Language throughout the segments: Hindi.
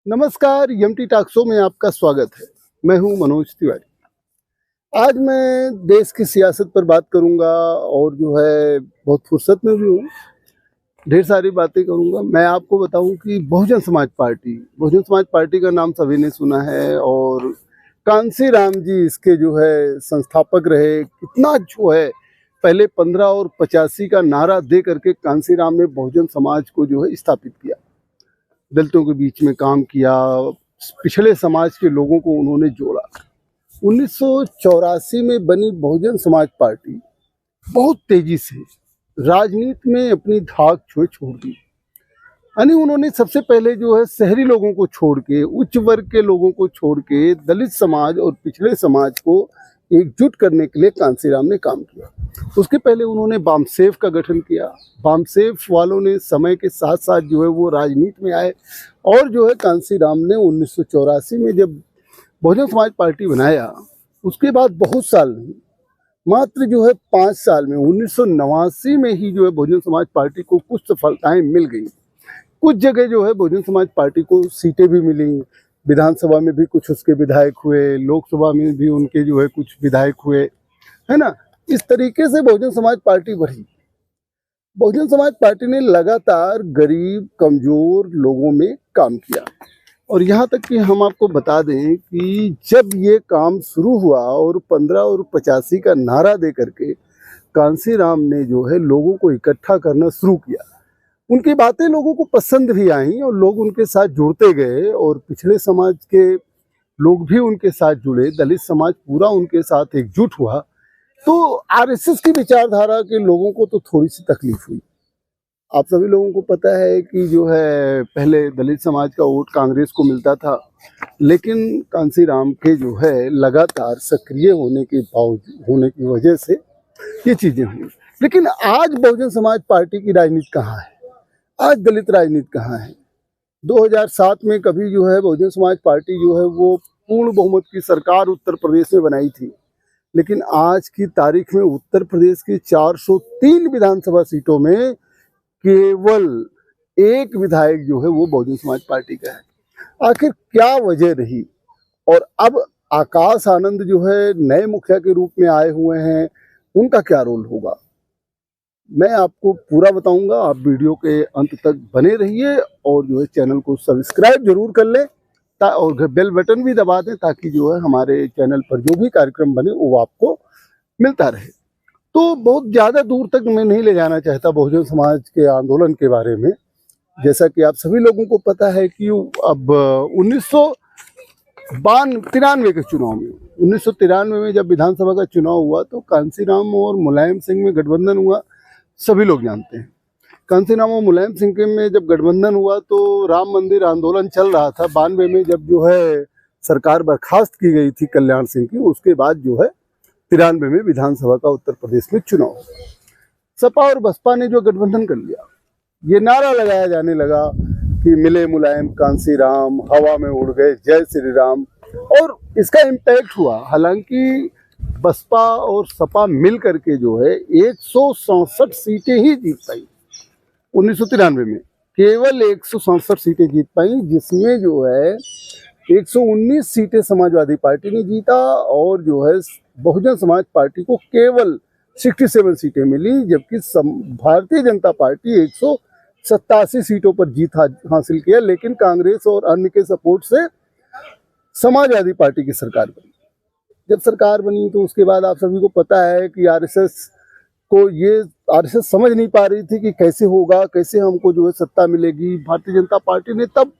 नमस्कार, एमटी टॉक शो में आपका स्वागत है। मैं हूं मनोज तिवारी। आज मैं देश की सियासत पर बात करूंगा और जो है बहुत फुर्सत में भी हूं, ढेर सारी बातें करूंगा। मैं आपको बताऊं कि बहुजन समाज पार्टी का नाम सभी ने सुना है और कांसी राम जी इसके जो है संस्थापक रहे। कितना जो है पहले 15 और 85 का नारा दे करके कांसी राम ने बहुजन समाज को जो है स्थापित किया, दलितों के बीच में काम किया, पिछड़े समाज के लोगों को उन्होंने जोड़ा। 1984 में बनी बहुजन समाज पार्टी बहुत तेजी से राजनीति में अपनी धाक छोड़ दी। यानी उन्होंने सबसे पहले जो है शहरी लोगों को छोड़ के, उच्च वर्ग के लोगों को छोड़ के दलित समाज और पिछड़े समाज को एकजुट करने के लिए कांसीराम ने काम किया। उसके पहले उन्होंने बामसेफ का गठन किया। बामसेफ वालों ने समय के साथ साथ जो है वो राजनीति में आए और जो है कांसीराम ने 1984 में जब बहुजन समाज पार्टी बनाया, उसके बाद बहुत साल नहीं, मात्र जो है 5 साल में 1989 में ही जो है बहुजन समाज पार्टी को कुछ सफलताएं मिल गई। कुछ जगह जो है बहुजन समाज पार्टी को सीटें भी मिली, विधानसभा में भी कुछ उसके विधायक हुए, लोकसभा में भी उनके जो है कुछ विधायक हुए, है ना। इस तरीके से बहुजन समाज पार्टी बढ़ी। बहुजन समाज पार्टी ने लगातार गरीब कमजोर लोगों में काम किया और यहाँ तक कि हम आपको बता दें कि जब ये काम शुरू हुआ और 15 और 85 का नारा दे करके कांसीराम ने जो है लोगों को इकट्ठा करना शुरू किया, उनकी बातें लोगों को पसंद भी आई और लोग उनके साथ जुड़ते गए और पिछड़े समाज के लोग भी उनके साथ जुड़े, दलित समाज पूरा उनके साथ एकजुट हुआ। तो आरएसएस की विचारधारा के लोगों को तो थोड़ी सी तकलीफ हुई। आप सभी लोगों को पता है कि जो है पहले दलित समाज का वोट कांग्रेस को मिलता था, लेकिन कांसीराम के जो है लगातार सक्रिय होने की वजह से ये चीज़ें हुई। लेकिन आज बहुजन समाज पार्टी की राजनीति कहाँ है? आज दलित राजनीति कहाँ है? 2007 में कभी जो है बहुजन समाज पार्टी जो है वो पूर्ण बहुमत की सरकार उत्तर प्रदेश में बनाई थी, लेकिन आज की तारीख में उत्तर प्रदेश की 403 विधानसभा सीटों में केवल एक विधायक जो है वो बहुजन समाज पार्टी का है। आखिर क्या वजह रही? और अब आकाश आनंद जो है नए मुखिया के रूप में आए हुए हैं, उनका क्या रोल होगा, मैं आपको पूरा बताऊंगा। आप वीडियो के अंत तक बने रहिए और जो है चैनल को सब्सक्राइब जरूर कर लें और बेल बटन भी दबा दें ताकि जो है हमारे चैनल पर जो भी कार्यक्रम बने वो आपको मिलता रहे। तो बहुत ज़्यादा दूर तक मैं नहीं ले जाना चाहता बहुजन समाज के आंदोलन के बारे में। जैसा कि आप सभी लोगों को पता है कि अब 1993 के चुनाव में 1993 में जब विधानसभा का चुनाव हुआ तो कांसीराम और मुलायम सिंह में गठबंधन हुआ, सभी लोग जानते हैं। कांसीराम और मुलायम सिंह के में जब गठबंधन हुआ तो राम मंदिर आंदोलन चल रहा था। 92 में जब जो है सरकार बर्खास्त की गई थी कल्याण सिंह की, उसके बाद जो है 93 में विधानसभा का उत्तर प्रदेश में चुनाव। सपा और बसपा ने जो गठबंधन कर लिया, ये नारा लगाया जाने लगा कि मिले मुलायम कांसीराम, हवा में उड़ गए जय श्री राम, और इसका इम्पैक्ट हुआ। हालांकि बसपा और सपा मिल करके जो है 167 सीटें ही जीत पाई। 1993 में केवल 167 सीटें जीत पाई, जिसमें जो है 119 सीटें समाजवादी पार्टी ने जीता और जो है बहुजन समाज पार्टी को केवल 67 सीटें मिली, जबकि भारतीय जनता पार्टी 187 सीटों पर जीत हासिल किया। लेकिन कांग्रेस और अन्य के सपोर्ट से समाजवादी पार्टी की सरकार बनी। जब सरकार बनी तो उसके बाद आप सभी को पता है कि आरएसएस समझ नहीं पा रही थी कि कैसे होगा, कैसे हमको जो है सत्ता मिलेगी। भारतीय जनता पार्टी ने तब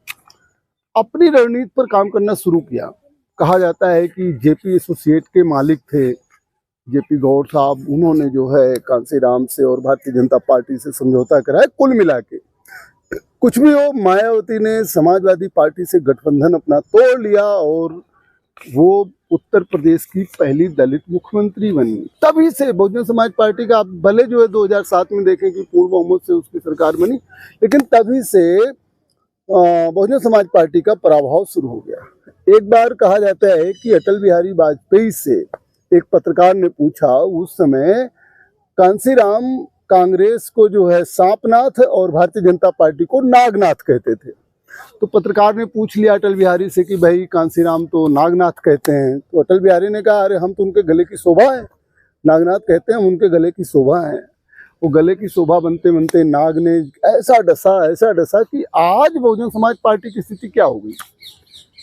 अपनी रणनीति पर काम करना शुरू किया। कहा जाता है कि जेपी एसोसिएट के मालिक थे जेपी गौड़ साहब, उन्होंने जो है कांसीराम से और भारतीय जनता पार्टी से समझौता कराया। कुल मिला के कुछ भी हो, मायावती ने समाजवादी पार्टी से गठबंधन अपना तोड़ लिया और वो उत्तर प्रदेश की पहली दलित मुख्यमंत्री बनी। तभी से बहुजन समाज पार्टी का, आप भले जो है 2007 में देखें कि पूर्ण बहुमत से उसकी सरकार बनी, लेकिन तभी से बहुजन समाज पार्टी का पराभव शुरू हो गया। एक बार कहा जाता है कि अटल बिहारी वाजपेयी से एक पत्रकार ने पूछा, उस समय कांसीराम कांग्रेस को जो है सांपनाथ और भारतीय जनता पार्टी को नागनाथ कहते थे। तो पत्रकार ने पूछ लिया अटल बिहारी से कि भाई कांसीराम तो नागनाथ कहते हैं। तो अटल बिहारी ने कहा अरे हम तो उनके गले की शोभा है, नागनाथ कहते हैं हम उनके गले की शोभा है। वो गले की शोभा बनते बनते नाग ने ऐसा डसा कि आज बहुजन समाज पार्टी की स्थिति क्या हो गई।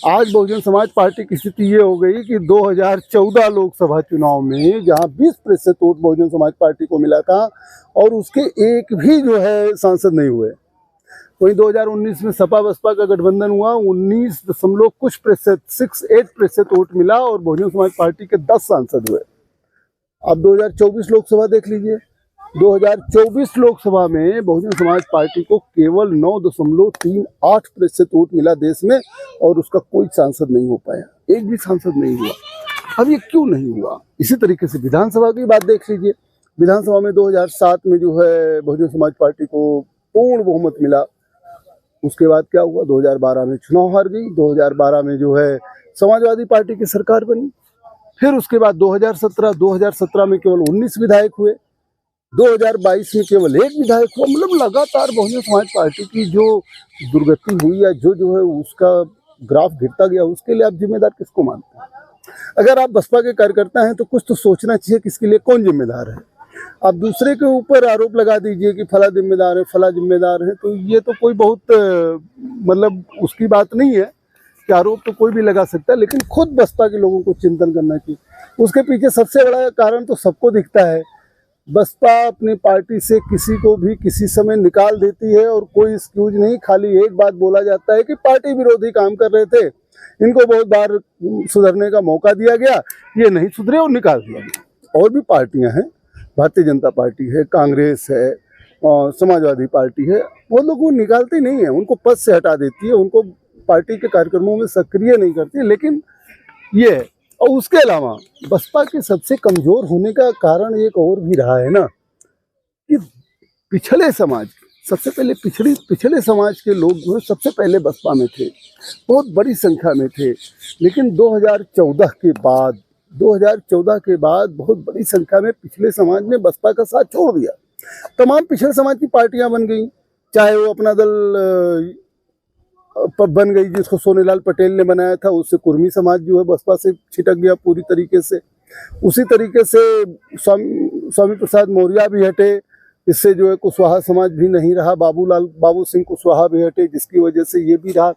आज बहुजन समाज पार्टी की स्थिति ये हो गई कि 2014 लोकसभा चुनाव में जहां 20% वोट बहुजन समाज पार्टी को मिला था और उसके एक भी जो है सांसद नहीं हुए। वहीं 2019 में सपा बसपा का गठबंधन हुआ, 19 दशमलव कुछ प्रतिशत 68% वोट मिला और बहुजन समाज पार्टी के 10 सांसद हुए। अब 2024 लोकसभा देख लीजिए, 2024 लोकसभा में बहुजन समाज पार्टी को केवल 9.38% वोट मिला देश में और उसका कोई सांसद नहीं हो पाया, एक भी सांसद नहीं हुआ। अब ये क्यों नहीं हुआ? इसी तरीके से विधानसभा की बात देख लीजिए। विधानसभा में 2007 में जो है बहुजन समाज पार्टी को पूर्ण बहुमत मिला। उसके बाद क्या हुआ? 2012 में चुनाव हार गई। 2012 में जो है समाजवादी पार्टी की सरकार बनी। फिर उसके बाद 2017 में केवल 19 विधायक हुए। 2022 में केवल 1 विधायक हुआ। मतलब लगातार बहुजन समाज पार्टी की जो दुर्गति हुई या जो है उसका ग्राफ गिरता गया, उसके लिए आप जिम्मेदार किसको मानते हैं? अगर आप बसपा के कार्यकर्ता हैं तो कुछ तो सोचना चाहिए किसके लिए कौन जिम्मेदार है। आप दूसरे के ऊपर आरोप लगा दीजिए कि फला जिम्मेदार है, फला जिम्मेदार है, तो ये तो कोई बहुत मतलब उसकी बात नहीं है कि आरोप तो कोई भी लगा सकता है, लेकिन खुद बसपा के लोगों को चिंतन करना चाहिए। उसके पीछे सबसे बड़ा कारण तो सबको दिखता है। बसपा अपनी पार्टी से किसी को भी किसी समय निकाल देती है और कोई एक्सक्यूज नहीं, खाली एक बात बोला जाता है कि पार्टी विरोधी काम कर रहे थे, इनको बहुत बार सुधरने का मौका दिया गया, ये नहीं सुधरे और निकाल दिया गया। और भी पार्टियां हैं, भारतीय जनता पार्टी है, कांग्रेस है और समाजवादी पार्टी है, वो लोग वो निकालती नहीं है, उनको पद से हटा देती है, उनको पार्टी के कार्यक्रमों में सक्रिय नहीं करती। लेकिन ये है। और उसके अलावा बसपा के सबसे कमजोर होने का कारण एक और भी रहा है ना कि पिछड़े समाज, सबसे पहले पिछड़े समाज के लोग जो है सबसे पहले बसपा में थे, बहुत बड़ी संख्या में थे। लेकिन 2014 के बाद बहुत बड़ी संख्या में पिछले समाज ने बसपा का साथ छोड़ दिया। तमाम पिछड़े समाज की पार्टियां बन गई, चाहे वो अपना दल बन गई जिसको सोनेलाल पटेल ने बनाया था, उससे कुर्मी समाज जो है बसपा से छिटक गया पूरी तरीके से। उसी तरीके से स्वामी प्रसाद मौर्य भी हटे, इससे जो है कुशवाहा समाज भी नहीं रहा, बाबू सिंह कुशवाहा भी हटे, जिसकी वजह से ये भी रहा।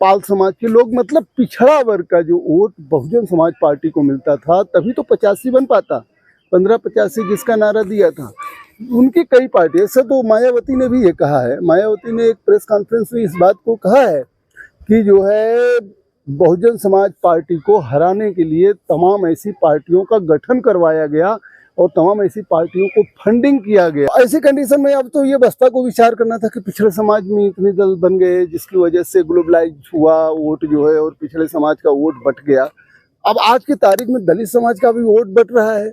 पाल समाज के लोग, मतलब पिछड़ा वर्ग का जो वोट बहुजन समाज पार्टी को मिलता था, तभी तो 85 बन पाता, 15-85 जिसका नारा दिया था। उनकी कई पार्टी, ऐसा तो मायावती ने भी ये कहा है, मायावती ने एक प्रेस कॉन्फ्रेंस में इस बात को कहा है कि जो है बहुजन समाज पार्टी को हराने के लिए तमाम ऐसी पार्टियों का गठन करवाया गया और तमाम ऐसी पार्टियों को फंडिंग किया गया। ऐसी कंडीशन में अब तो ये बसपा को विचार करना था कि पिछड़े समाज में इतने दल बन गए जिसकी वजह से ग्लोबलाइज हुआ वोट जो है और पिछड़े समाज का वोट बट गया। अब आज की तारीख में दलित समाज का भी वोट बट रहा है।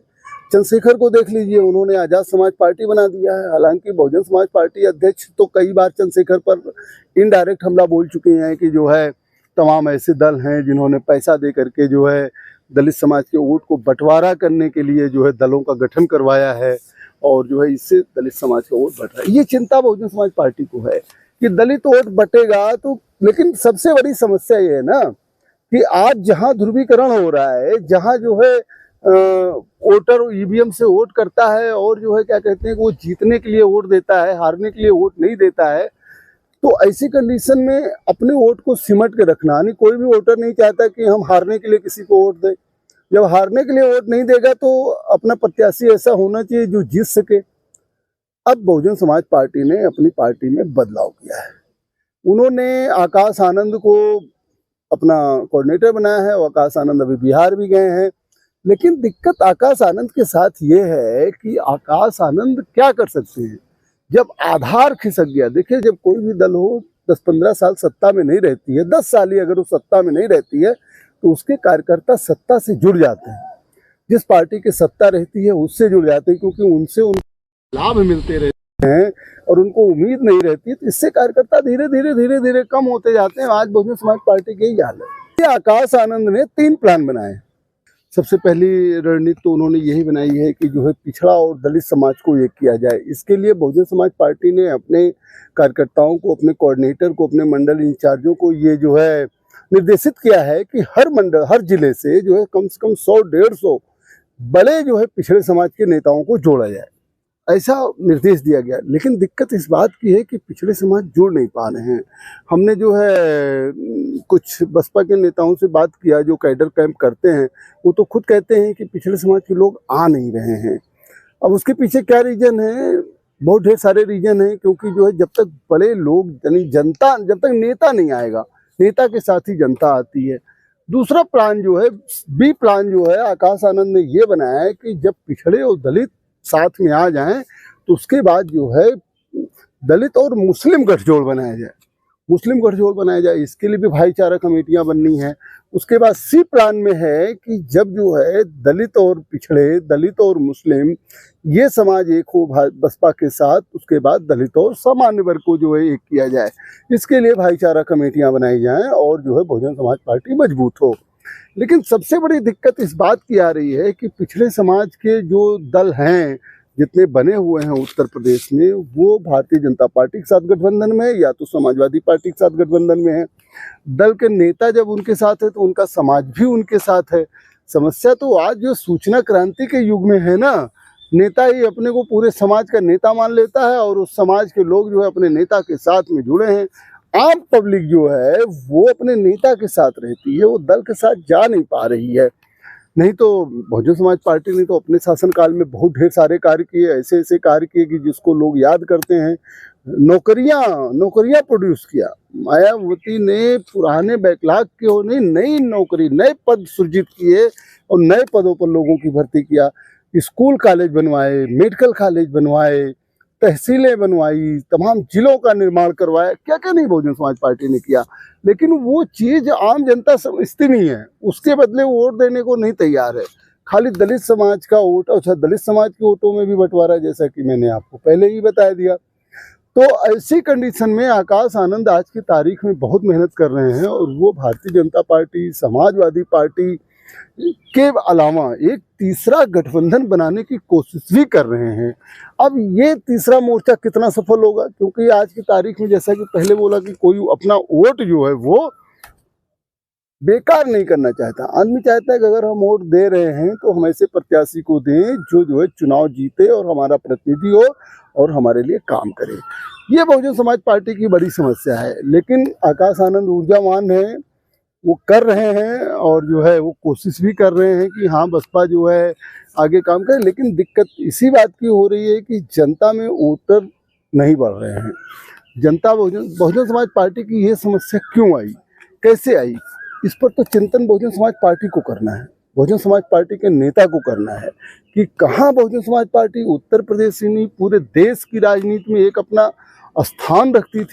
चंद्रशेखर को देख लीजिए, उन्होंने आज़ाद समाज पार्टी बना दिया है। हालांकि बहुजन समाज पार्टी अध्यक्ष तो कई बार चंद्रशेखर पर इनडायरेक्ट हमला बोल चुके हैं कि जो है तमाम ऐसे दल हैं जिन्होंने पैसा दे करके जो है दलित समाज के वोट को बंटवारा करने के लिए जो है दलों का गठन करवाया है और जो है इससे दलित समाज का वोट बट रहा है। ये चिंता बहुजन समाज पार्टी को है कि दलित वोट बटेगा तो। लेकिन सबसे बड़ी समस्या ये है ना कि आज जहाँ ध्रुवीकरण हो रहा है, जहाँ जो है वोटर ईवीएम से वोट करता है और जो है क्या कहते हैं कि वो जीतने के लिए वोट देता है, हारने के लिए वोट नहीं देता है, तो ऐसी कंडीशन में अपने वोट को सिमट के रखना, यानी कोई भी वोटर नहीं चाहता कि हम हारने के लिए किसी को वोट दें। जब हारने के लिए वोट नहीं देगा तो अपना प्रत्याशी ऐसा होना चाहिए जो जीत सके। अब बहुजन समाज पार्टी ने अपनी पार्टी में बदलाव किया है। उन्होंने आकाश आनंद को अपना कोऑर्डिनेटर बनाया है और आकाश आनंद अभी बिहार भी गए हैं। लेकिन दिक्कत आकाश आनंद के साथ ये है कि आकाश आनंद क्या कर सकते हैं जब आधार खिसक गया। देखिए, जब कोई भी दल हो 10-15 साल सत्ता में नहीं रहती है, 10 साल ही अगर वो सत्ता में नहीं रहती है तो उसके कार्यकर्ता सत्ता से जुड़ जाते हैं। जिस पार्टी की सत्ता रहती है उससे जुड़ जाते हैं, क्योंकि उनसे उनको लाभ मिलते रहते हैं और उनको उम्मीद नहीं रहती है, तो इससे कार्यकर्ता धीरे धीरे कम होते जाते हैं। आज बहुजन समाज पार्टी की यही हाल है। आकाश आनंद ने 3 प्लान बनाए। सबसे पहली रणनीति तो उन्होंने यही बनाई है कि जो है पिछड़ा और दलित समाज को एक किया जाए। इसके लिए बहुजन समाज पार्टी ने अपने कार्यकर्ताओं को, अपने कोऑर्डिनेटर को, अपने मंडल इंचार्जों को ये जो है निर्देशित किया है कि हर मंडल, हर जिले से जो है कम से कम 100-150 बड़े जो है पिछड़े समाज के नेताओं को जोड़ा जाए, ऐसा निर्देश दिया गया। लेकिन दिक्कत इस बात की है कि पिछड़े समाज जुड़ नहीं पा रहे हैं। हमने जो है कुछ बसपा के नेताओं से बात किया जो कैडर कैंप करते हैं, वो तो खुद कहते हैं कि पिछड़े समाज के लोग आ नहीं रहे हैं। अब उसके पीछे क्या रीजन है? बहुत ढेर सारे रीजन हैं, क्योंकि जो है जब तक बड़े लोग यानी जनता, जब तक नेता नहीं आएगा, नेता के साथ ही जनता आती है। दूसरा प्लान जो है, बी प्लान जो है आकाश आनंद ने ये बनाया है कि जब पिछड़े और दलित साथ में आ जाएं तो उसके बाद जो है दलित और मुस्लिम गठजोड़ बनाया जाए, मुस्लिम गठजोड़ बनाया जाए। इसके लिए भी भाईचारा कमेटियां बननी है। उसके बाद सी प्लान में है कि जब जो है दलित और पिछड़े, दलित और मुस्लिम ये समाज एक हो बसपा के साथ, उसके बाद दलित और सामान्य वर्ग को जो है एक किया जाए। इसके लिए भाईचारा कमेटियां बनाई जाएं और जो है बहुजन समाज पार्टी मजबूत हो। लेकिन सबसे बड़ी दिक्कत इस बात की आ रही है कि पिछड़े समाज के जो दल हैं, जितने बने हुए हैं उत्तर प्रदेश में, वो भारतीय जनता पार्टी के साथ गठबंधन में है या तो समाजवादी पार्टी के साथ गठबंधन में है। दल के नेता जब उनके साथ है तो उनका समाज भी उनके साथ है। समस्या तो आज जो सूचना क्रांति के युग में है ना, नेता ही अपने को पूरे समाज का नेता मान लेता है और उस समाज के लोग जो है अपने नेता के साथ में जुड़े हैं। आम पब्लिक जो है वो अपने नेता के साथ रहती है, वो दल के साथ जा नहीं पा रही है। नहीं तो बहुजन समाज पार्टी ने तो अपने शासनकाल में बहुत ढेर सारे कार्य किए, ऐसे ऐसे कार्य किए कि जिसको लोग याद करते हैं। नौकरियां प्रोड्यूस किया। मायावती ने पुराने बैकलॉग की होने नई नौकरी, नए पद सृजित किए और नए पदों पर लोगों की भर्ती किया। स्कूल कॉलेज बनवाए, मेडिकल कॉलेज बनवाए, तहसीलें बनवाई, तमाम जिलों का निर्माण करवाया, क्या क्या नहीं बहुजन समाज पार्टी ने किया। लेकिन वो चीज़ आम जनता समझती नहीं है, उसके बदले वो वोट देने को नहीं तैयार है। खाली दलित समाज का वोट, अच्छा दलित समाज के वोटों में भी बंटवारा, जैसा कि मैंने आपको पहले ही बता दिया। तो ऐसी कंडीशन में आकाश आनंद आज की तारीख में बहुत मेहनत कर रहे हैं और वो भारतीय जनता पार्टी, समाजवादी पार्टी के अलावा एक तीसरा गठबंधन बनाने की कोशिश भी कर रहे हैं। अब ये तीसरा मोर्चा कितना सफल होगा, क्योंकि आज की तारीख में जैसा कि पहले बोला कि कोई अपना वोट जो है वो बेकार नहीं करना चाहता। आदमी चाहता है कि अगर हम वोट दे रहे हैं तो हम ऐसे प्रत्याशी को दें जो है चुनाव जीते और हमारा प्रतिनिधि हो और हमारे लिए काम करे। ये बहुजन समाज पार्टी की बड़ी समस्या है। लेकिन आकाश आनंद ऊर्जावान है, वो कर रहे हैं और जो है वो कोशिश भी कर रहे हैं कि हाँ बसपा जो है आगे काम करे। लेकिन दिक्कत इसी बात की हो रही है कि जनता में वोटर नहीं बढ़ रहे हैं। जनता बहुजन समाज पार्टी की ये समस्या क्यों आई, कैसे आई, इस पर तो चिंतन बहुजन समाज पार्टी को करना है, बहुजन समाज पार्टी के नेता को करना है कि कहाँ बहुजन समाज पार्टी उत्तर प्रदेश ही नहीं पूरे देश की राजनीति में एक अपना स्थान रखती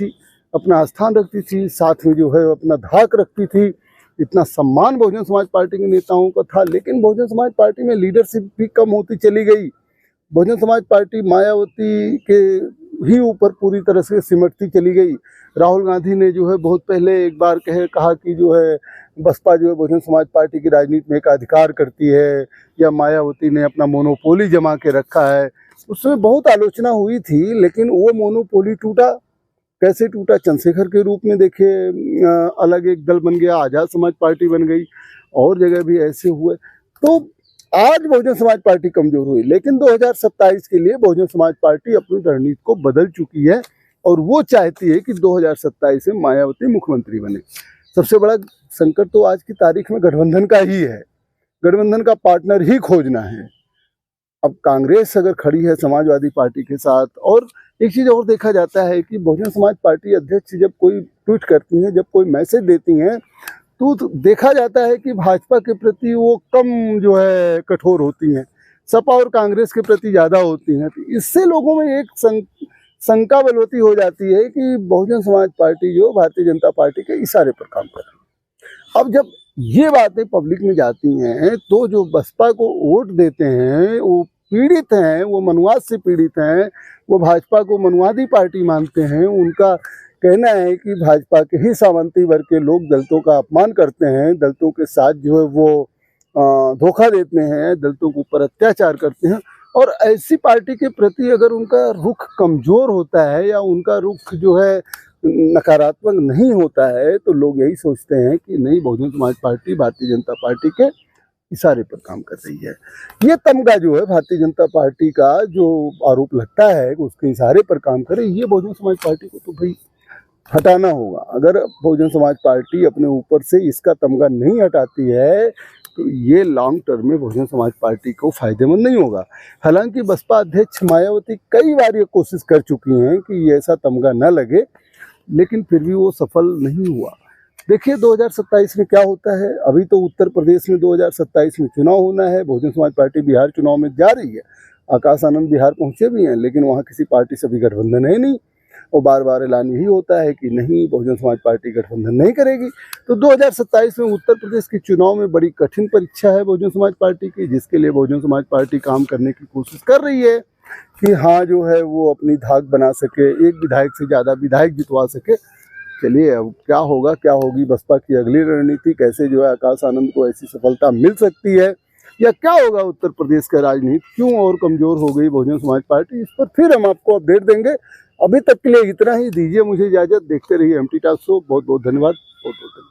थी, साथ में जो है अपना धाक रखती थी। इतना सम्मान बहुजन समाज पार्टी के नेताओं का था। लेकिन बहुजन समाज पार्टी में लीडरशिप भी कम होती चली गई। बहुजन समाज पार्टी मायावती के ही ऊपर पूरी तरह से सिमटती चली गई। राहुल गांधी ने जो है बहुत पहले एक बार कहा कि जो है बसपा जो है बहुजन समाज पार्टी की राजनीति में एक अधिकार करती है, या मायावती ने अपना मोनोपोली जमा के रखा है। उसमें बहुत आलोचना हुई थी, लेकिन वो मोनोपोली टूटा। कैसे टूटा? चंद्रशेखर के रूप में देखिए अलग एक दल बन गया, आज़ाद समाज पार्टी बन गई, और जगह भी ऐसे हुए। तो आज बहुजन समाज पार्टी कमजोर हुई। लेकिन 2027 के लिए बहुजन समाज पार्टी अपनी रणनीति को बदल चुकी है और वो चाहती है कि 2027 में मायावती मुख्यमंत्री बने। सबसे बड़ा संकट तो आज की तारीख में गठबंधन का ही है, गठबंधन का पार्टनर ही खोजना है। अब कांग्रेस अगर खड़ी है समाजवादी पार्टी के साथ, और एक चीज़ और देखा जाता है कि बहुजन समाज पार्टी अध्यक्ष जब कोई ट्वीट करती हैं, जब कोई मैसेज देती हैं, तो देखा जाता है कि भाजपा के प्रति वो कम जो है कठोर होती हैं, सपा और कांग्रेस के प्रति ज़्यादा होती हैं। तो इससे लोगों में एक शंका बलवती हो जाती है कि बहुजन समाज पार्टी जो भारतीय जनता पार्टी के इशारे पर काम कर रही है। अब जब ये बातें पब्लिक में जाती हैं तो जो बसपा को वोट देते हैं वो पीड़ित हैं, वो मनुवाद से पीड़ित हैं, वो भाजपा को मनुवादी पार्टी मानते हैं। उनका कहना है कि भाजपा के ही सामंती वर्ग के लोग दलितों का अपमान करते हैं, दलितों के साथ जो है वो धोखा देते हैं, दलितों के ऊपर अत्याचार करते हैं। और ऐसी पार्टी के प्रति अगर उनका रुख कमज़ोर होता है या उनका रुख जो है नकारात्मक नहीं होता है, तो लोग यही सोचते हैं कि नहीं, बहुजन समाज पार्टी भारतीय जनता पार्टी के इशारे पर काम कर रही है। ये तमगा जो है भारतीय जनता पार्टी का, जो आरोप लगता है कि उसके इशारे पर काम करे, ये बहुजन समाज पार्टी को तो भाई हटाना होगा। अगर बहुजन समाज पार्टी अपने ऊपर से इसका तमगा नहीं हटाती है तो ये लॉन्ग टर्म में बहुजन समाज पार्टी को फायदेमंद नहीं होगा। हालांकि बसपा अध्यक्ष मायावती कई बार ये कोशिश कर चुकी हैं कि ये ऐसा तमगा न लगे, लेकिन फिर भी वो सफल नहीं हुआ। देखिए 2027 में क्या होता है। अभी तो उत्तर प्रदेश में 2027 में चुनाव होना है। बहुजन समाज पार्टी बिहार चुनाव में जा रही है। आकाश आनंद बिहार पहुंचे भी हैं, लेकिन वहाँ किसी पार्टी से भी गठबंधन है नहीं। और बार बार ऐलान यही होता है कि नहीं, बहुजन समाज पार्टी गठबंधन नहीं करेगी। तो 2027 में उत्तर प्रदेश के चुनाव में बड़ी कठिन परीक्षा है बहुजन समाज पार्टी की, जिसके लिए बहुजन समाज पार्टी काम करने की कोशिश कर रही है कि हाँ जो है वो अपनी धाक बना सके, एक विधायक से ज़्यादा विधायक जितवा सके। चलिए अब क्या होगा, क्या होगी बसपा की अगली रणनीति, कैसे जो है आकाश आनंद को ऐसी सफलता मिल सकती है, या क्या होगा उत्तर प्रदेश का राजनीति, क्यों और कमज़ोर हो गई बहुजन समाज पार्टी, इस पर फिर हम आपको अपडेट देंगे। अभी तक के लिए इतना ही, दीजिए मुझे इजाज़त। देखते रहिए एमटी टॉक शो। बहुत बहुत धन्यवाद। बहुत बहुत धन्यवाद।